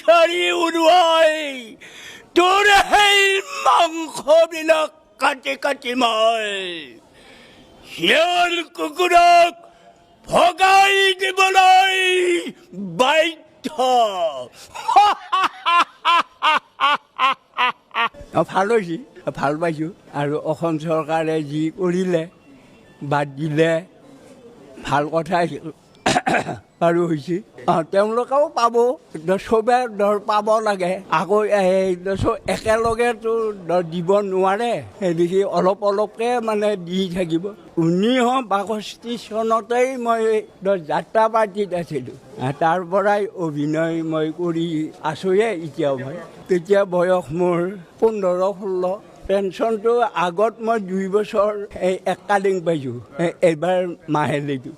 বিচাৰি উৰুৱাই তোৰ সেই মাংসবিলাক কাটি কাটি মই শিয়াল কুকুৰক ভগাই দিবলৈ বাধ্য। ভাল হৈছে, ভাল পাইছোঁ। আৰু অসম চৰকাৰে যি কৰিলে বাদ দিলে ভাল কথা আৰু হৈছে। তেওঁলোকেও পাব, চবে ধৰ পাব লাগে। আকৌ একেলগেতো দিব নোৱাৰে, সেইদেখি অলপ অলপকৈ মানে দি থাকিব। 1962 চনতেই মই যাত্ৰা পাৰ্টিত আছিলোঁ। তাৰ পৰাই অভিনয় মই কৰি আছোঁয়ে এতিয়াও। মই তেতিয়া বয়স মোৰ 15-16। পেঞ্চনটো আগত মই 2 বছৰ একালিং পাইছোঁ, এইবাৰ মাহেলিটো।